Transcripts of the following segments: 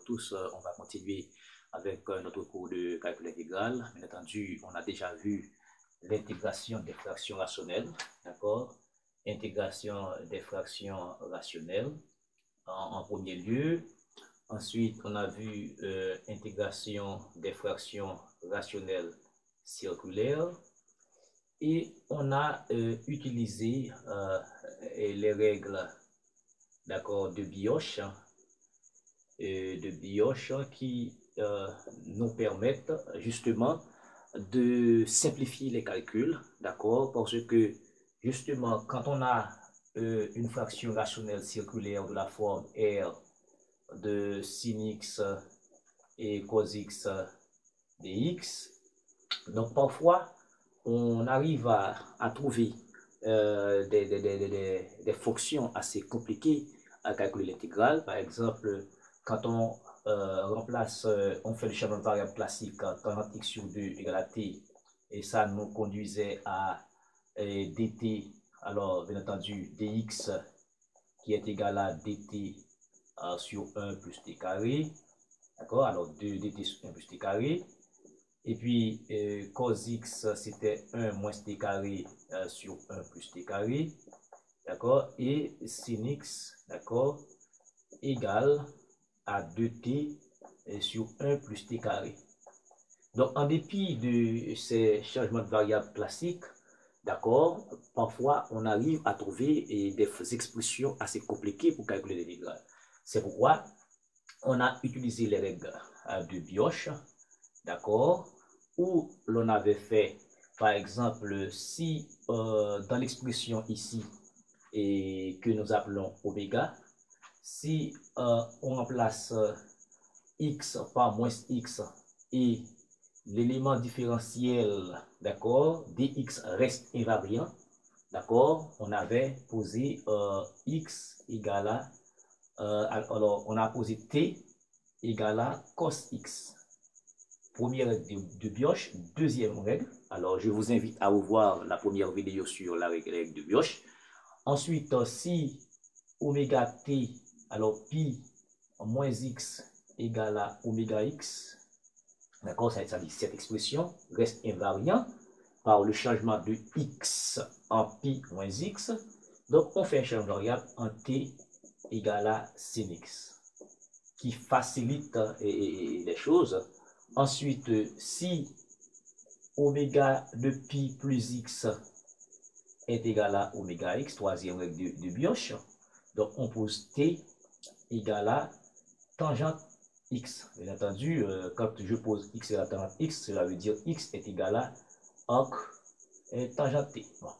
tous, on va continuer avec notre cours de calcul intégral. Bien entendu, on a déjà vu l'intégration des fractions rationnelles, d'accord? Intégration des fractions rationnelles en premier lieu. Ensuite, on a vu intégration des fractions rationnelles circulaires. Et on a utilisé les règles, d'accord, de Bioch qui nous permettent justement de simplifier les calculs, d'accord, parce que justement quand on a une fraction rationnelle circulaire de la forme R de sin x et cos x dx, donc parfois on arrive à trouver des fonctions assez compliquées à calculer l'intégrale. Par exemple, quand on remplace, on fait le changement de variable classique, quand x sur 2 égale à t, et ça nous conduisait à dt, alors bien entendu dx qui est égal à dt sur 1 plus t carré, d'accord, alors 2 dt sur 1 plus t carré. Et puis, cos x, c'était 1 moins t carré sur 1 plus t carré. D'accord? Et sin x, d'accord, égale à 2t sur 1 plus t carré. Donc, en dépit de ces changements de variables classiques, d'accord, parfois, on arrive à trouver des expressions assez compliquées pour calculer l'intégrale. C'est pourquoi on a utilisé les règles de Bioch, d'accord, où l'on avait fait, par exemple, si dans l'expression ici, et que nous appelons oméga, si on remplace x par moins x et l'élément différentiel, d'accord, dx reste invariant, d'accord, on avait posé x égale à, alors on a posé t égale à cos x. Première règle de Bioch. Deuxième règle, alors je vous invite à revoir la première vidéo sur la règle de Bioch. Ensuite, si oméga t, alors pi moins x égale à oméga x, d'accord, ça dit cette expression reste invariant par le changement de x en pi moins x. Donc on fait un changement de variable en t égale à sin x, qui facilite les choses. Ensuite, si oméga de pi plus x est égal à oméga x, troisième règle de Bioch, donc on pose t égale à tangente x. Bien entendu, quand je pose x égale à tangente x, cela veut dire x est égal à arc et tangente t. Bon.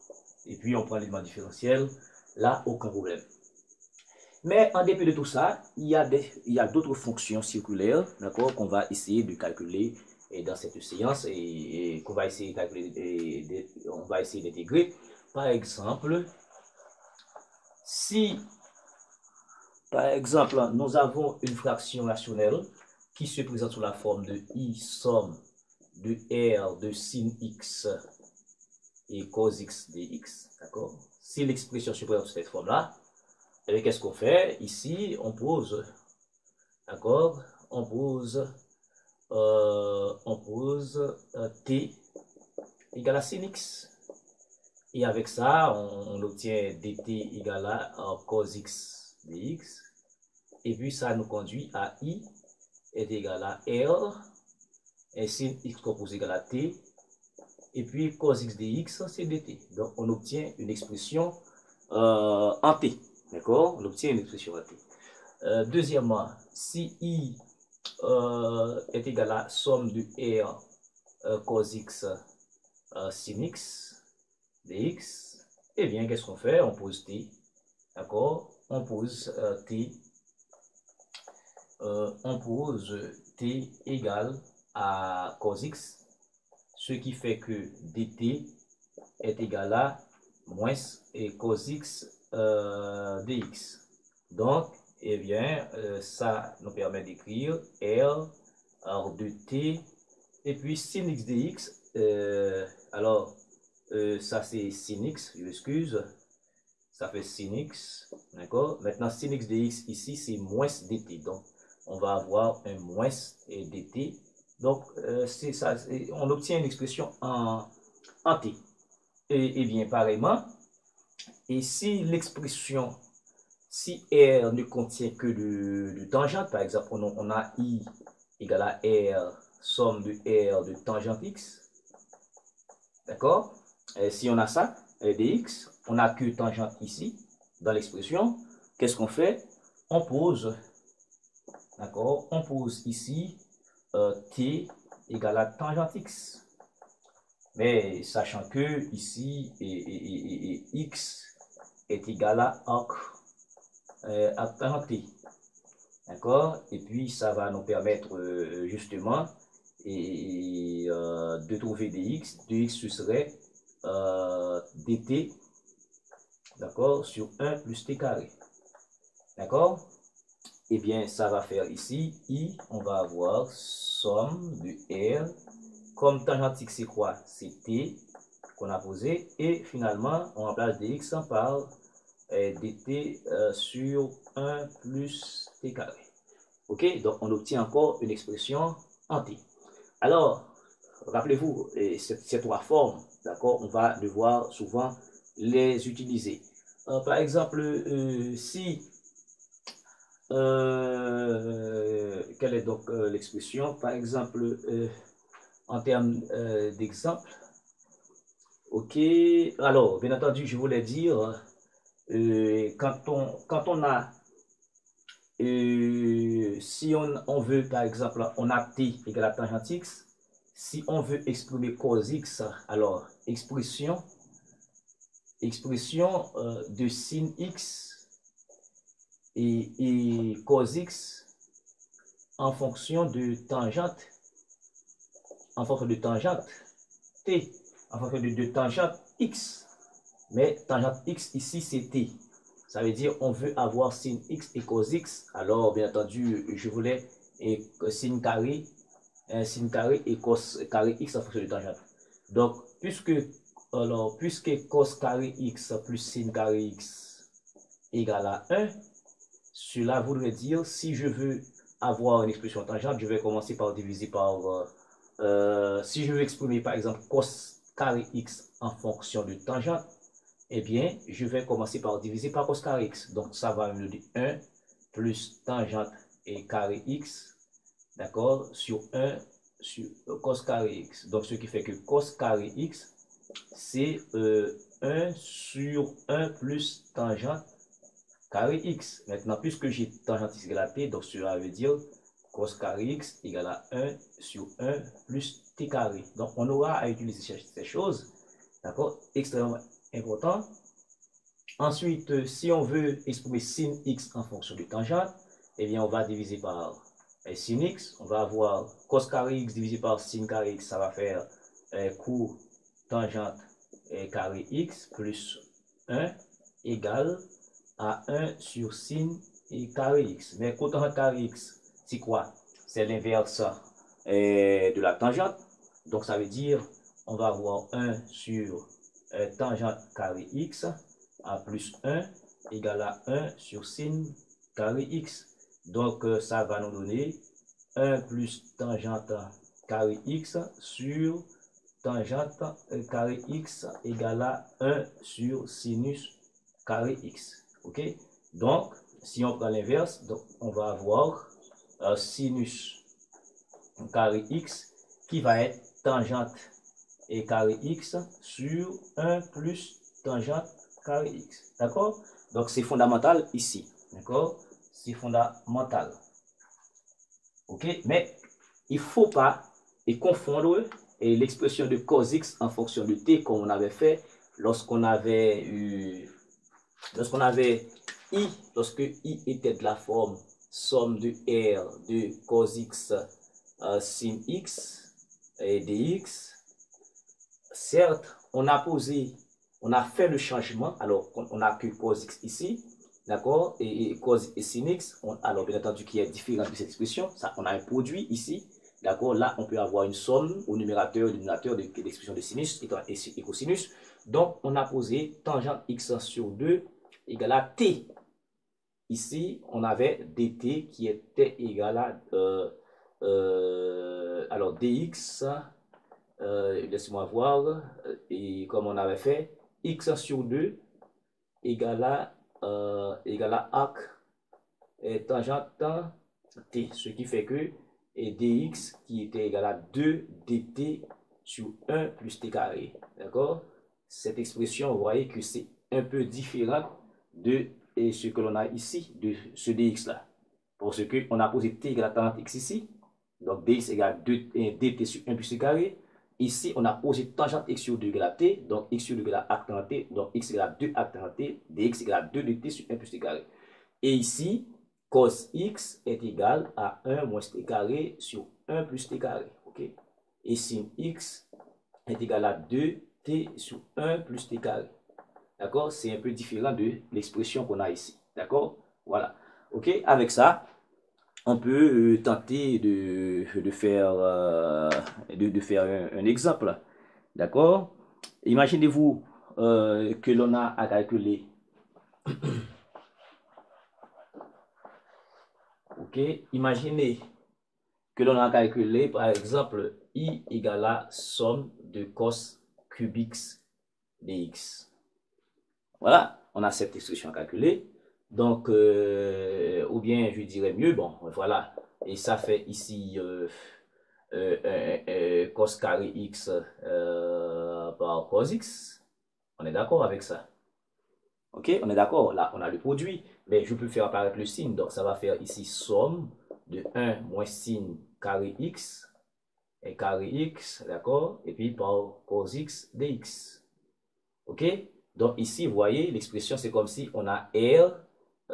Et puis on prend l'élément différentiel, là aucun problème. Mais en dépit de tout ça, il y a d'autres fonctions circulaires, d'accord, qu'on va essayer de calculer dans cette séance et qu'on va essayer de calculer, on va essayer d'intégrer. Par exemple, si, par exemple, nous avons une fraction rationnelle qui se présente sous la forme de i somme de r de sin x et cos x dx, d'accord? Si l'expression se présente sous cette forme-là, et qu'est-ce qu'on fait? Ici, on pose, d'accord? On pose t égale à sin x. Et avec ça, on obtient dt égale à cos x dx. Et puis, ça nous conduit à i est égal à r. Et sin x compose égal à t. Et puis, cos x dx, c'est dt. Donc, on obtient une expression en t. D'accord? On obtient une expression en t. Deuxièmement, si i est égal à somme de r cos x sin x dx, eh bien, qu'est-ce qu'on fait? On pose t, d'accord? On pose t égale à cos x, ce qui fait que dt est égal à moins et cos x dx. Donc, eh bien, ça nous permet d'écrire r de t, et puis sin x dx, alors, ça c'est sin x, je m'excuse, ça fait sin x, d'accord? Maintenant, sin x dx ici, c'est moins dt, donc on va avoir un moins dt. Donc, c'est ça, on obtient une expression en t. Et bien, pareillement, et si l'expression, si R ne contient que de tangente, par exemple, on a I égale à R, somme de R de tangente X, d'accord? Si on a ça, dx, on n'a que tangente ici, dans l'expression, qu'est-ce qu'on fait? On pose, d'accord? On pose ici t égale à tangente X. Mais sachant que ici, x est égal à arc tangente t. D'accord? Et puis, ça va nous permettre justement de trouver dx. Dx, ce serait dt, d'accord, sur 1 plus t carré. D'accord? Eh bien, ça va faire ici, I, on va avoir somme de R. Comme tangente x, c'est quoi? C'est t qu'on a posé. Et finalement, on remplace dx par dt sur 1 plus t carré. OK? Donc, on obtient encore une expression en t. Alors, rappelez-vous, ces trois formes, d'accord, on va devoir souvent les utiliser. Par exemple, si, quelle est donc l'expression? Par exemple, en termes d'exemple, ok, alors, bien entendu, je voulais dire, quand on a, si on veut, par exemple, on a t égale à tangente x, si on veut exprimer cos x, alors, expression de sin x et cos x en fonction de tangente, t, en fonction de tangente x. Mais tangente x ici, c'est t. Ça veut dire on veut avoir sin x et cos x. Alors, bien entendu, je voulais sin carré et cos carré x en fonction de tangente. Donc, puisque cos carré x plus sin carré x égale à 1, cela voudrait dire, si je veux avoir une expression tangente, je vais commencer par diviser par... si je veux exprimer, par exemple, cos carré x en fonction de tangente, eh bien, je vais commencer par diviser par cos carré x. Donc, ça va me donner 1 plus tangente et carré x, d'accord, sur 1 sur cos carré x. Donc, ce qui fait que cos carré x, c'est 1 sur 1 plus tangente carré x. Maintenant, puisque j'ai tangente x égale à t, donc cela veut dire cos carré x égale à 1 sur 1 plus t carré. Donc, on aura à utiliser ces choses, d'accord, extrêmement important. Ensuite, si on veut exprimer sin x en fonction de tangente, eh bien, on va diviser par sin x. On va avoir cos carré x divisé par sin carré x, ça va faire co tangente carré x plus 1 égale à 1 sur sin et carré x. Mais cotangente carré x, c'est quoi? C'est l'inverse de la tangente. Donc, ça veut dire, on va avoir 1 sur tangente carré x à plus 1 égale à 1 sur sin carré x. Donc, ça va nous donner 1 plus tangente carré x sur tangente carré x égale à 1 sur sinus carré x. OK? Donc, si on prend l'inverse, on va avoir sinus carré x qui va être tangente et carré x sur 1 plus tangente carré x. D'accord? Donc, c'est fondamental ici. D'accord? C'est fondamental. OK? Mais il ne faut pas confondre l'expression de cos x en fonction de t comme on avait fait lorsqu'on avait lorsque i était de la forme somme de r de cos x sin x et dx. Certes, on a fait le changement, alors on n'a que cos x ici, d'accord, et cos et sin x, alors bien entendu qui est différent de cette expression, ça, on a un produit ici, d'accord, là on peut avoir une somme au numérateur et au dénominateur de l'expression de sinus et cosinus, donc on a posé tangente x sur 2 égale à t, ici, on avait dt qui était égal à, alors dx, laissez-moi voir, et comme on avait fait, x sur 2 égale à arc et tangente t, ce qui fait que et dx qui était égal à 2 dt sur 1 plus t carré. D'accord? Cette expression, vous voyez que c'est un peu différent de ce que l'on a ici, de ce dx là. Parce qu'on a posé t égale à tangente x ici. Donc dx égale 2 dt sur 1 plus t carré. Ici, on a posé tangente x sur 2 égale à t. Donc x sur 2 égale à arc tangente t. Donc x égale à 2 arc tangente t. Dx égale à 2 dt sur 1 plus t carré. Et ici, cos x est égal à 1 moins t carré sur 1 plus t carré. Okay? Et sin x est égal à 2t sur 1 plus t carré. D'accord? C'est un peu différent de l'expression qu'on a ici. D'accord? Voilà. OK? Avec ça, on peut tenter de faire, un exemple. D'accord? Imaginez-vous que l'on a à calculer. OK? Imaginez que l'on a calculé, par exemple, I égale à somme de cos cube x dx. Voilà, on a cette expression à calculer. Donc, ou bien je dirais mieux, bon, voilà. Et ça fait ici cos carré x par cos x. On est d'accord avec ça? Ok, on est d'accord. Là, on a le produit. Mais je peux faire apparaître le signe. Donc, ça va faire ici somme de 1 moins sin carré x et carré x, d'accord? Et puis par cos x dx. Ok? Donc ici, vous voyez, l'expression, c'est comme si on a R,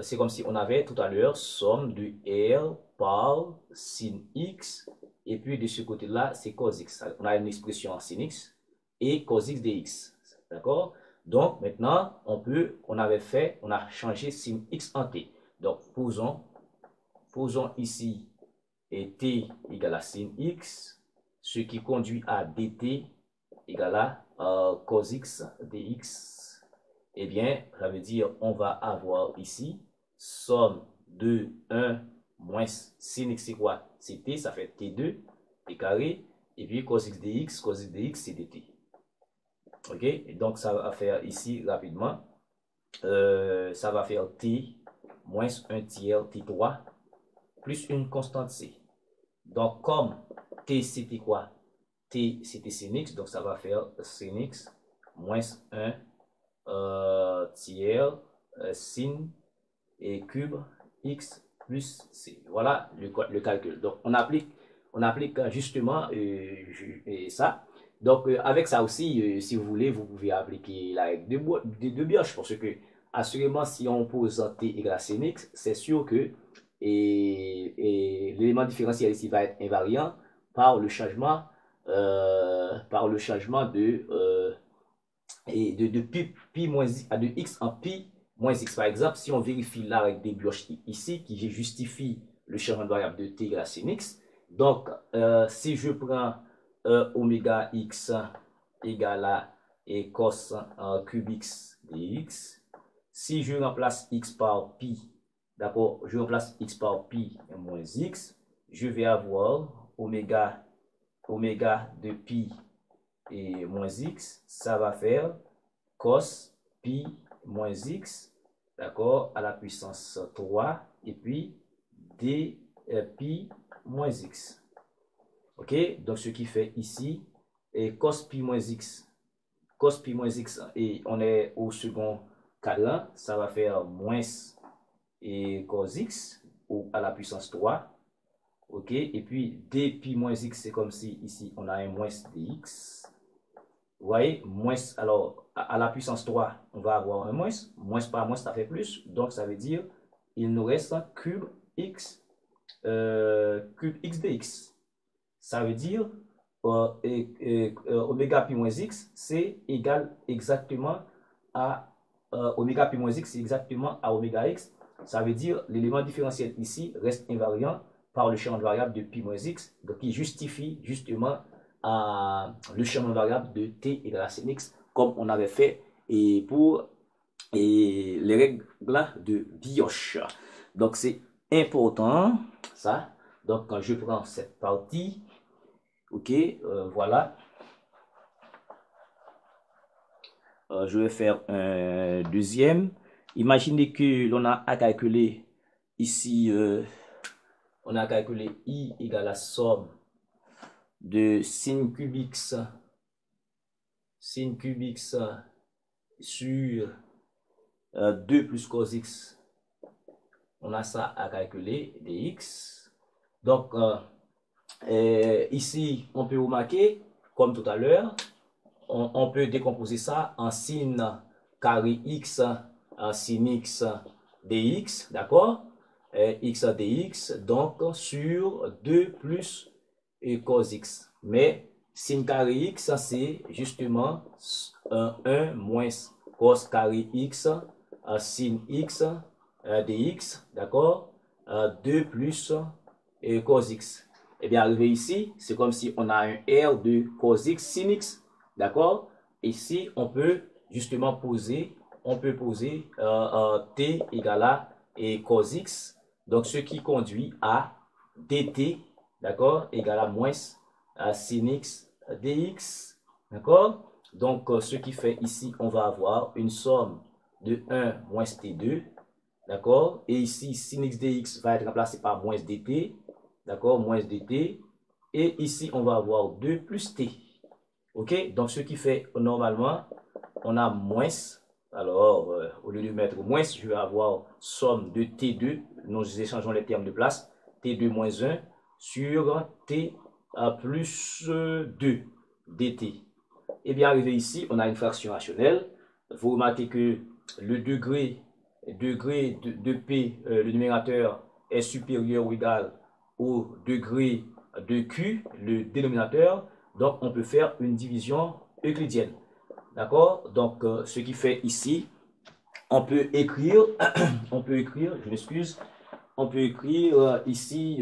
c'est comme si on avait tout à l'heure somme de R par sin x, et puis de ce côté-là, c'est cos x. On a une expression en sin x et cos x dx. D'accord? Donc maintenant, on a changé sin x en t. Donc posons ici et t égale à sin x, ce qui conduit à dt égale à cos x dx. Eh bien, ça veut dire on va avoir ici somme de 1 moins sin x c'est quoi? C'est t, ça fait t2, t carré, et puis cos x dx c'est dt. Ok? Et donc ça va faire ici rapidement, ça va faire t moins 1 tiers t3 plus une constante c. Donc comme t c'était quoi? T c'était sin x, donc ça va faire sin x moins 1 tiers sin et cube x plus c. Voilà le calcul. Donc on applique justement ça. Donc avec ça aussi, si vous voulez, vous pouvez appliquer la règle de Birch, parce que assurément si on pose t égale à sin x, c'est sûr que l'élément différentiel ici va être invariant par le changement de pi moins de x en pi moins x. Par exemple, si on vérifie la règle des Birch ici, qui justifie le changement de variable de t égale à sin x, donc si je prends oméga x égale à et cos cube x dx, si je remplace x par pi, d'accord, je remplace x par pi moins x, je vais avoir oméga de pi et moins x, ça va faire cos pi moins x, d'accord, à la puissance 3, et puis d pi moins x. Ok, donc ce qui fait ici, et cos pi moins x, et on est au second cadran, ça va faire moins et cos x, ou à la puissance 3. Ok, et puis d pi moins x, c'est comme si ici on a un moins dx. Vous voyez, moins, alors à la puissance 3, on va avoir un moins. Moins par moins, ça fait plus. Donc ça veut dire, il nous reste cube x dx. Ça veut dire, oméga pi moins x, c'est égal exactement à oméga pi moins x, c'est exactement à oméga x. Ça veut dire, l'élément différentiel ici reste invariant par le champ de variable de pi moins x, donc qui justifie justement le champ de variable de t égale à sin x, comme on avait fait et pour et les règles de Bioche. Donc, c'est important, ça. Donc, quand je prends cette partie, ok, voilà. Je vais faire un deuxième. Imaginez que l'on a à calculer ici, on a calculé I égale la somme de sin cube x sur 2 plus cos x. On a ça à calculer, dx. Donc, ici, on peut remarquer, comme tout à l'heure, on peut décomposer ça en sin carré x, en sin x dx, d'accord? X dx, donc sur 2 plus cos x. Mais sin carré x, c'est justement 1 moins cos carré x, sin x dx, d'accord? 2 plus cos x. Et bien, arrivé ici, c'est comme si on a un R de cos x sin x, d'accord? Ici, on peut justement poser, t égale à cos x, donc ce qui conduit à dt, d'accord, égale à moins sin x dx, d'accord? Donc, ce qui fait ici, on va avoir une somme de 1 moins t2, d'accord? Et ici, sin x dx va être remplacé par moins dt, d'accord? Moins dt. Et ici, on va avoir 2 plus t. OK? Donc, ce qui fait, normalement, on a moins. Alors, au lieu de mettre moins, je vais avoir somme de t2. Nous échangeons les termes de place. t2 moins 1 sur t plus 2 dt. Et bien, arrivé ici, on a une fraction rationnelle. Vous remarquez que le degré de P, le numérateur, est supérieur ou égal au degré de Q, le dénominateur. Donc, on peut faire une division euclidienne. D'accord? Donc, ce qui fait ici, on peut écrire, je m'excuse, on peut écrire ici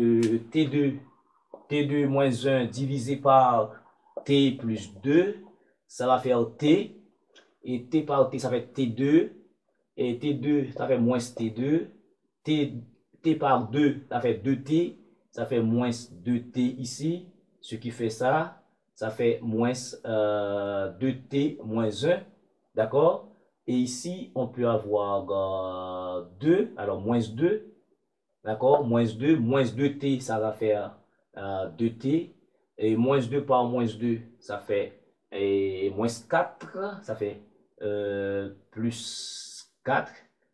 T2 moins 1 divisé par T plus 2, ça va faire T, et T par T, ça fait T2, et T2, ça fait moins T2, T par 2, ça fait 2T, ça fait moins 2T ici, ce qui fait ça fait moins 2T moins 1, d'accord? Et ici, on peut avoir 2, alors moins 2, d'accord? Moins 2T, ça va faire 2T, et moins 2 par moins 2, ça fait moins 4, ça fait plus 4,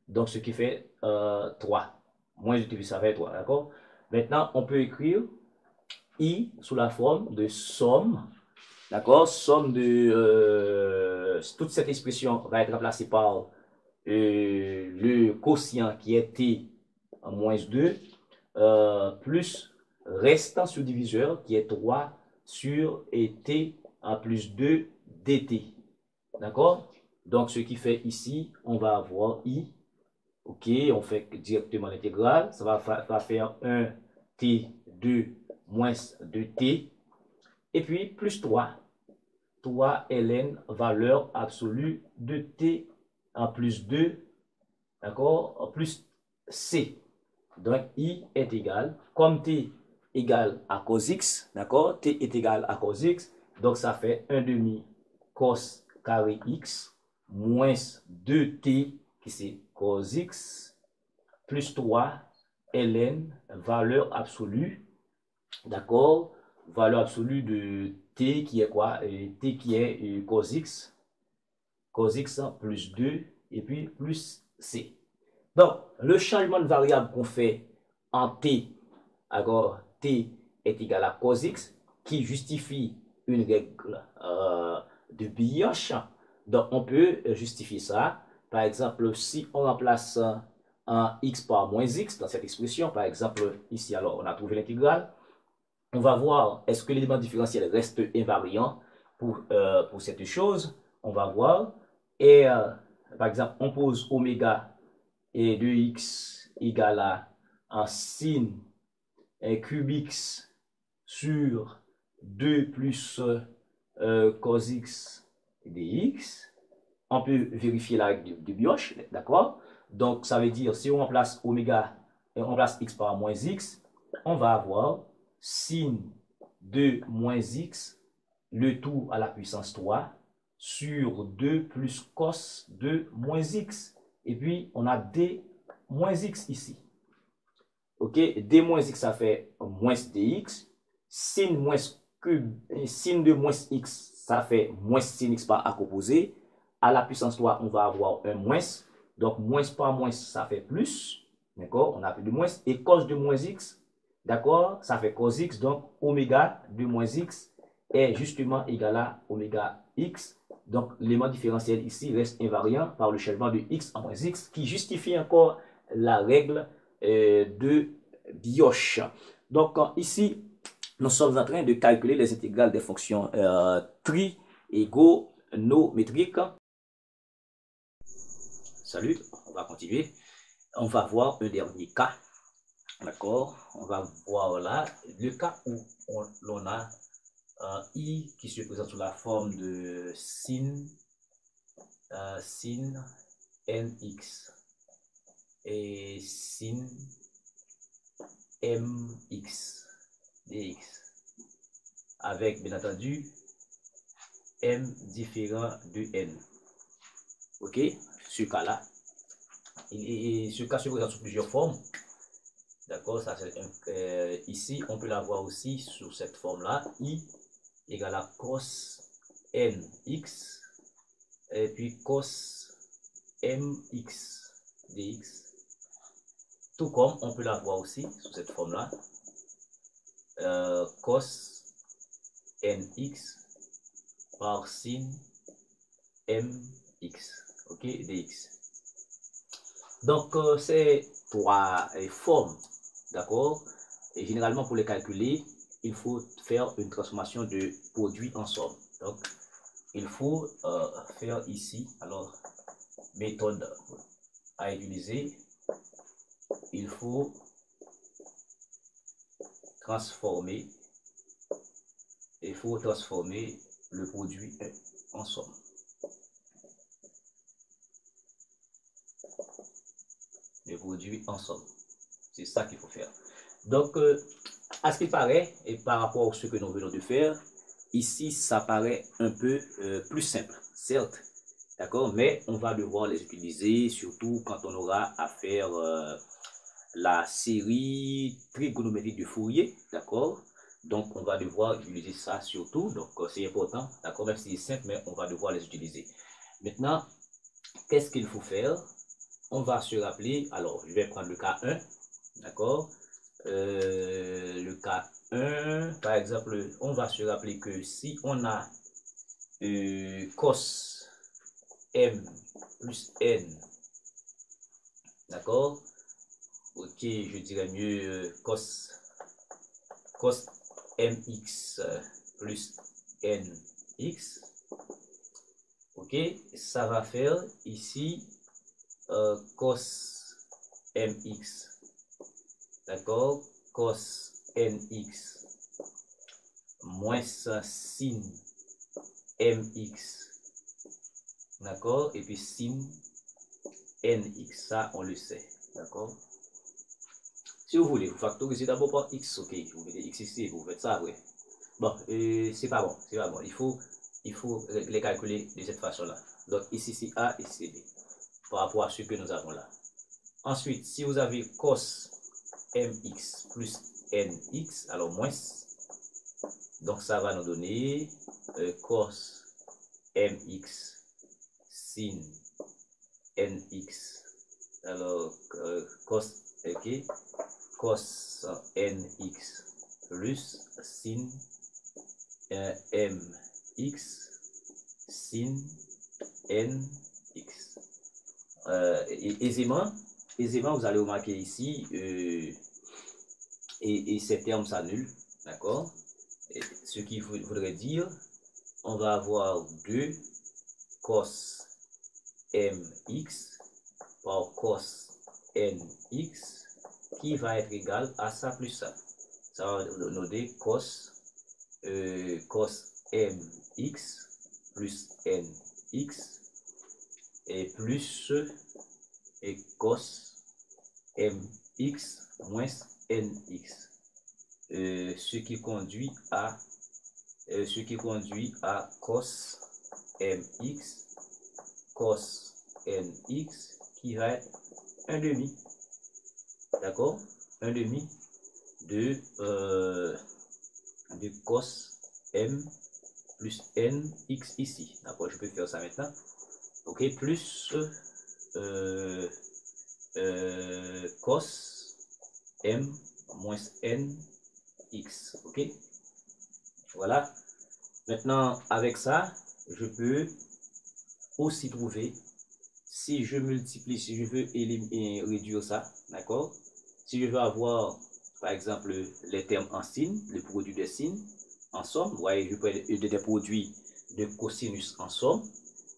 donc ce qui fait 3. Moins 2T, ça fait 3, d'accord? Maintenant, on peut écrire I sous la forme de somme, d'accord? Somme de toute cette expression va être remplacée par le quotient qui est T en moins 2, plus restant sur diviseur qui est 3 sur T en plus 2 dt. D'accord? Donc, ce qui fait ici, on va avoir I. OK, on fait directement l'intégrale. Ça va faire 1 T2 moins 2T. Et puis, plus 3. 3 ln, valeur absolue de T en plus 2, d'accord, en plus C. Donc, I est égal, comme T égale à cos x, d'accord, T est égal à cos x, donc ça fait 1 demi cos carré x moins 2T, qui c'est cos x, plus 3 ln, valeur absolue, d'accord, valeur absolue de T qui est quoi? T qui est cos x plus 2 et puis plus C. Donc, le changement de variable qu'on fait en T, alors T est égal à cos x, qui justifie une règle de Bioche. Donc, on peut justifier ça. Par exemple, si on remplace un x par moins x dans cette expression, par exemple, ici, alors, on a trouvé l'intégrale. On va voir, est-ce que l'élément différentiel reste invariant pour cette chose? On va voir. Et, par exemple, on pose oméga et de x égale à un sin cube x sur 2 plus cos x dx. on peut vérifier la règle de Bioche, d'accord? Donc, ça veut dire, si on remplace oméga et on remplace x par moins x, on va avoir sin de moins x, le tout à la puissance 3, sur 2 plus cos de moins x. Et puis, on a d moins x ici. Ok, d moins x, ça fait moins dx. Sin de moins x, ça fait moins sin x par a composé. À la puissance 3, on va avoir un moins. Donc, moins par moins, ça fait plus. D'accord, on a plus de moins. Et cos de moins x, d'accord, ça fait cos x. Donc, oméga de moins x est justement égal à oméga x. Donc, l'élément différentiel ici reste invariant par le changement de x en moins x, qui justifie encore la règle de Bioche. Donc, ici, nous sommes en train de calculer les intégrales des fonctions trigonométriques. Salut, on va continuer. On va voir un dernier cas. D'accord? On va voir là le cas où l'on a i qui se présente sous la forme de sin nx et sin mx dx avec bien entendu m différent de n. Ok, ce cas là, ce cas se présente sous plusieurs formes. D'accord, ça c'est ici on peut l'avoir aussi sous cette forme là, i égale à cos nx et puis cos mx dx. Tout comme on peut l'avoir aussi sous cette forme là, cos nx par sin mx, ok, dx. Donc, ces trois formes, d'accord, et généralement pour les calculer, il faut faire une transformation de produit en somme. Donc, il faut faire ici, alors, méthode à utiliser, il faut transformer le produit en somme. Le produit en somme. C'est ça qu'il faut faire. Donc, à ce qui paraît, et par rapport à ce que nous venons de faire, ici, ça paraît un peu plus simple, certes, d'accord, mais on va devoir les utiliser, surtout quand on aura à faire la série trigonométrique de Fourier, d'accord. Donc, on va devoir utiliser ça surtout, donc c'est important, d'accord, même si c'est simple, mais on va devoir les utiliser. Maintenant, qu'est-ce qu'il faut faire? On va se rappeler, alors je vais prendre le cas 1, d'accord. Le cas 1, par exemple, on va se rappeler que si on a cos m plus n, d'accord, ok, je dirais mieux cos mx plus nx, ok, ça va faire ici cos mx, d'accord, cos nx moins sin mx, d'accord, et puis sin nx, ça on le sait, d'accord. Si vous voulez, vous factorisez d'abord par x, ok, vous mettez x ici, vous faites ça après. Bon, c'est pas bon, c'est pas bon, il faut les calculer de cette façon-là. Donc ici c'est a, ici c'est b, par rapport à ce que nous avons là. Ensuite, si vous avez cos mx plus nx, alors moins, donc ça va nous donner cos mx sin nx, alors cos, ok, cos nx plus sin mx sin nx. Aisément, vous allez remarquer ici, et ces termes s'annulent, d'accord? Ce qui voudrait dire, on va avoir 2 cos mx par cos nx qui va être égal à ça plus ça. Ça va nous donner cos mx plus nx et plus et cos mx moins nx, ce qui conduit à cos mx qui va être un demi, d'accord, un demi de cos m plus nx ici, d'accord, je peux faire ça maintenant, ok, plus cos m moins nx, ok, voilà. Maintenant, avec ça, je peux aussi trouver, si je multiplie, si je veux éliminer, réduire ça, d'accord, si je veux avoir, par exemple, les termes en sin, le produit de sin, en somme, vous voyez, je peux des produits de cosinus en somme.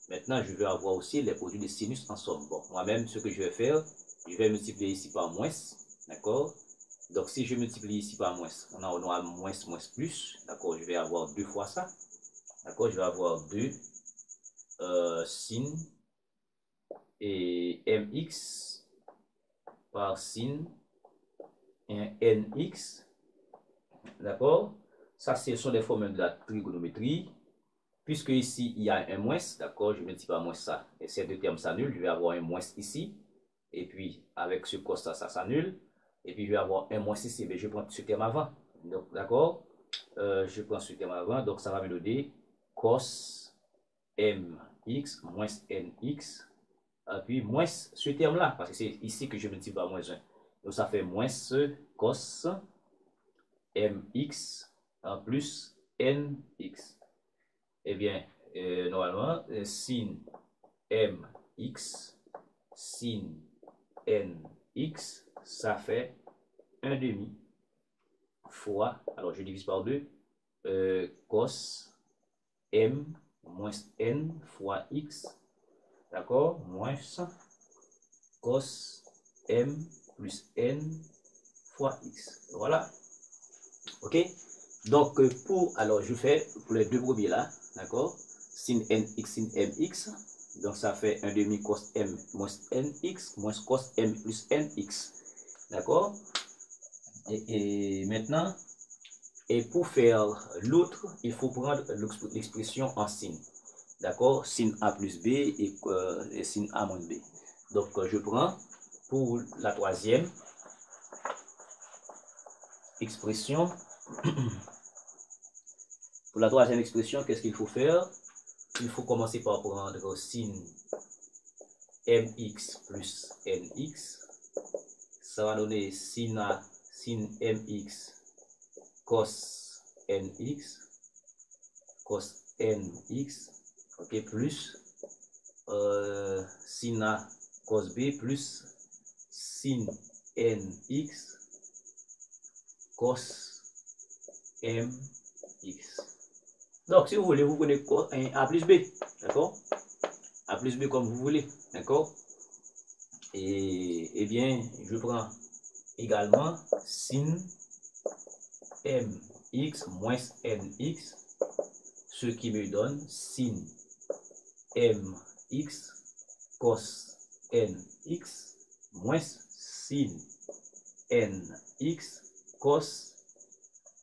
Maintenant, je vais avoir aussi les produits de sinus en somme. Bon, moi-même, ce que je vais faire, je vais multiplier ici par moins, d'accord? Donc, si je multiplie ici par moins, on aura moins, moins, plus, d'accord? Je vais avoir 2 fois ça, d'accord? Je vais avoir 2 sin et mx par sin et nx, d'accord? Ça, ce sont des formules de la trigonométrie. Puisque ici, il y a un moins, d'accord, je multiplie par moins ça, et ces deux termes s'annulent, je vais avoir un moins ici, et puis avec ce cos ça s'annule, et puis je vais avoir un moins ici, mais je prends ce terme avant, donc d'accord, je prends ce terme avant, donc ça va me donner cos mx moins nx, et puis moins ce terme-là, parce que c'est ici que je multiplie par moins 1, donc ça fait moins cos mx plus nx. Eh bien, normalement, sin mx, sin nx, ça fait 1 demi fois, alors je divise par 2, cos m moins n fois x, d'accord, moins cos m plus n fois x. Voilà, ok. Donc, alors je fais pour les deux premiers là, d'accord, sin nx, sin mx, donc ça fait 1 demi cos m moins nx, moins cos m plus nx, d'accord, et maintenant, et pour faire l'autre, il faut prendre l'expression en sin, d'accord, sin a plus b et sin a moins b. Donc, je prends pour la troisième expression, pour la troisième expression, qu'est-ce qu'il faut faire? Il faut commencer par prendre sin mx plus nx. Ça va donner sin mx cos nx, ok, plus sin a cos b plus sin nx cos mx. Donc, si vous voulez, vous prenez A plus B, d'accord? A plus B comme vous voulez, d'accord? Et bien, je prends également sin mx moins nx, ce qui me donne sin mx cos nx moins sin nx cos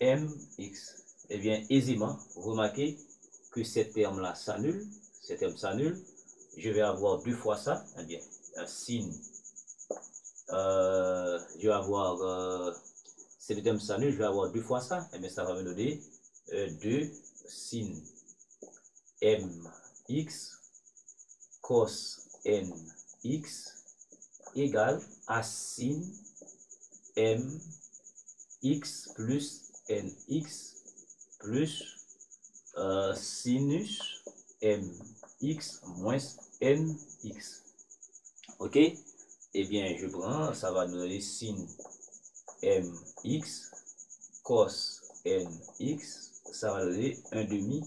mx. Eh bien, aisément, vous remarquez que ces termes-là s'annulent, ces termes s'annulent. Je vais avoir 2 fois ça, eh bien, sin, je vais avoir, ces deux termes s'annulent, je vais avoir 2 fois ça, eh bien, ça va me donner 2 sin mx cos nx égale à sin mx plus nx plus sinus mx moins nx. Ok? Eh bien, je prends, ça va donner sin mx cos nx, ça va donner 1 demi,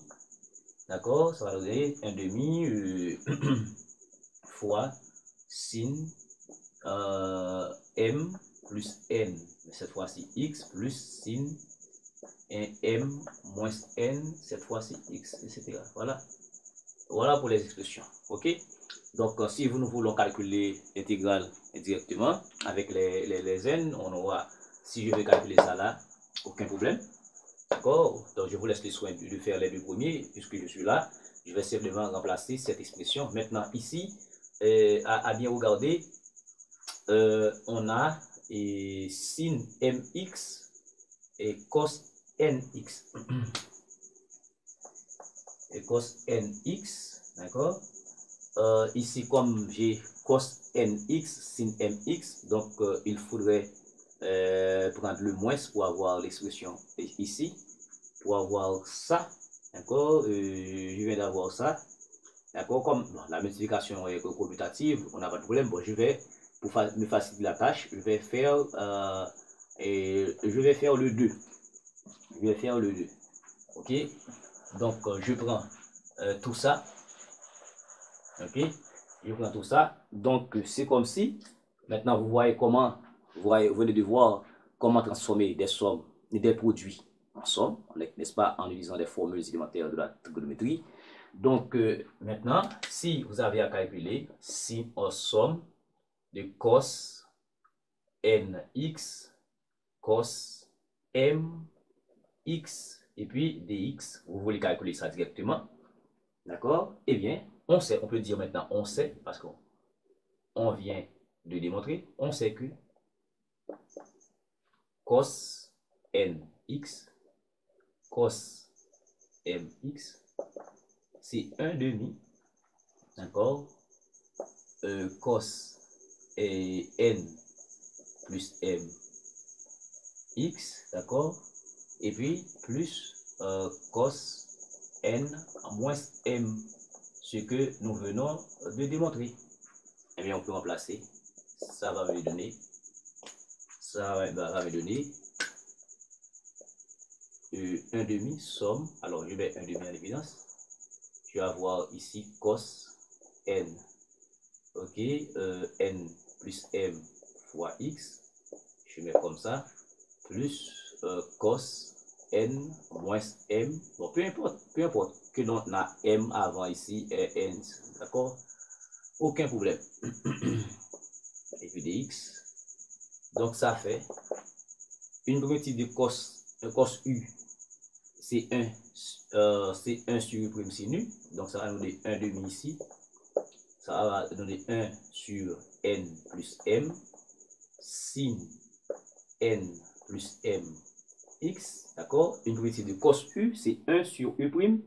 d'accord? Ça va donner 1 demi fois sin m plus n, cette fois-ci x plus sin m moins n, cette fois-ci x, etc. Voilà. Voilà pour les expressions. OK? Donc, si nous voulons calculer l'intégrale indirectement avec les n, on aura, si je vais calculer ça là, aucun problème. D'accord? Donc, je vous laisse les soins de faire les deux premiers, puisque je suis là. Je vais simplement remplacer cette expression. Maintenant, ici, à bien regarder, on a sin mx et cos nx. Et cos nx, d'accord? Ici, comme j'ai cos nx, sin mx, donc il faudrait prendre le moins pour avoir l'expression ici, pour avoir ça, d'accord? Je viens d'avoir ça, d'accord? Comme bon, la multiplication est commutative, on n'a pas de problème. Bon, je vais, pour me faciliter la tâche, je vais faire le 2. Je vais faire le 2, ok? Donc, je prends tout ça. Ok, je prends tout ça. Donc, c'est comme si, maintenant, vous voyez comment, vous venez de voir comment transformer des sommes et des produits en sommes, n'est-ce pas, en utilisant des formules élémentaires de la trigonométrie. Donc, maintenant, si vous avez à calculer, si on somme de cos nx, cos mx, et puis dx, vous voulez calculer ça directement, d'accord? Eh bien, on sait, on peut dire maintenant, on sait, parce qu'on vient de démontrer, on sait que cos nx, cos mx, c'est 1 demi, d'accord? Cos n plus m x, d'accord? Et puis plus cos n moins m, ce que nous venons de démontrer. Eh bien, on peut remplacer. Ça va me donner, va me donner 1 demi somme. Alors, je mets 1 demi en évidence. Je vais avoir ici cos n. Ok, n plus m fois x. Je mets comme ça. Plus cos n moins m. Bon, peu importe que l'on a m avant ici et n. D'accord? Aucun problème. Et puis dx. Donc, ça fait une primitive de cos u, c'est 1 sur u prime sin u. Donc, ça va nous donner 1 demi ici. Ça va donner 1 sur n plus m sin n plus m x. D'accord? Une primitive de cos u, c'est 1 sur u prime.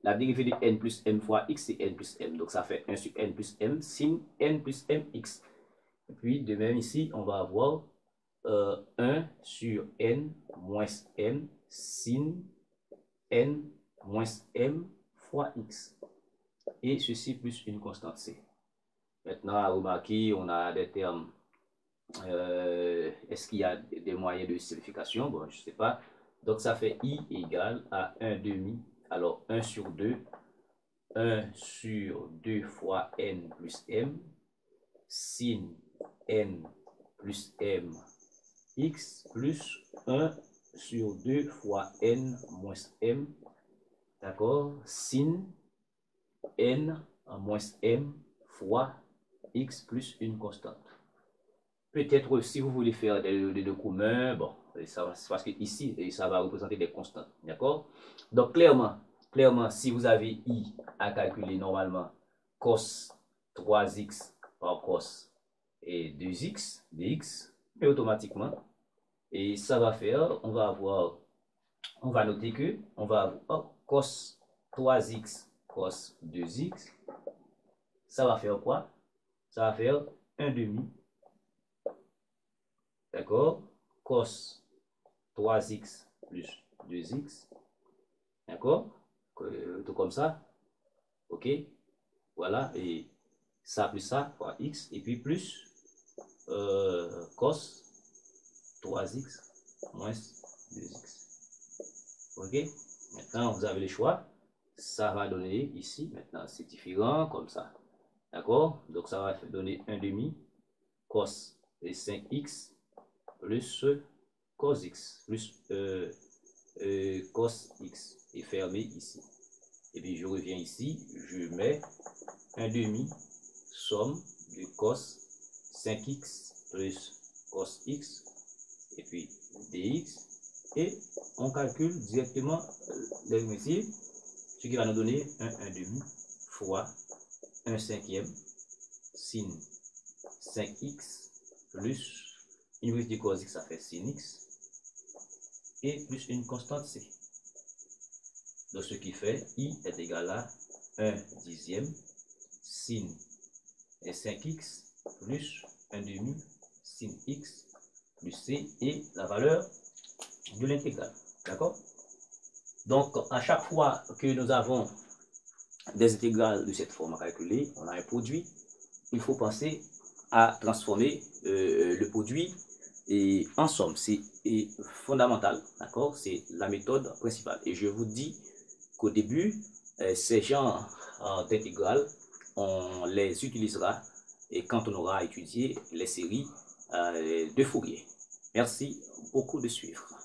La dérivée de n plus m fois x, c'est n plus m. Donc, ça fait 1 sur n plus m sin n plus m x. Et puis, de même ici, on va avoir 1 sur n moins m sin n moins m fois x. Et ceci plus une constante c. Maintenant, à remarquer, on a des termes. Est-ce qu'il y a des moyens de simplification? Bon, je ne sais pas. Donc, ça fait i égale à 1 demi. Alors, 1 sur 2. 1 sur 2 fois n plus m sin n plus m x plus 1 sur 2 fois n moins m, d'accord, sin n moins m fois x plus une constante. Peut-être si vous voulez faire des deux communs, bon, c'est parce que ici, ça va représenter des constantes, d'accord? Donc clairement, si vous avez i à calculer normalement cos 3x par cos et 2x, dx, et automatiquement, et ça va faire, on va noter que, on va avoir cos 3x, cos 2x, ça va faire quoi? Ça va faire 1 demi, d'accord? Cos 3x plus 2x, d'accord? Tout comme ça, ok? Voilà, et ça plus ça fois x, et puis plus cos 3x moins 2x. Ok? Maintenant, vous avez le choix. Ça va donner ici, maintenant, c'est différent, comme ça. D'accord? Donc, ça va donner 1 demi cos et 5x plus cos x plus cos x est fermé ici. Et puis, je reviens ici, je mets 1 demi somme du cos 5x plus cos x et puis dx, et on calcule directement les primitives, ce qui va nous donner un 1/2 fois 1/5 sin 5x plus une unité de cos x, ça fait sin x, et plus une constante c. Donc ce qui fait i est égal à 1/10 sin 5x plus 1/2 sin x plus c, et la valeur de l'intégrale. D'accord? Donc, à chaque fois que nous avons des intégrales de cette forme à calculer, on a un produit, il faut penser à transformer le produit en somme. C'est fondamental, d'accord? C'est la méthode principale. Et je vous dis qu'au début, ces genres d'intégrales, on les utilisera et quand on aura étudié les séries de Fourier. Merci beaucoup de suivre.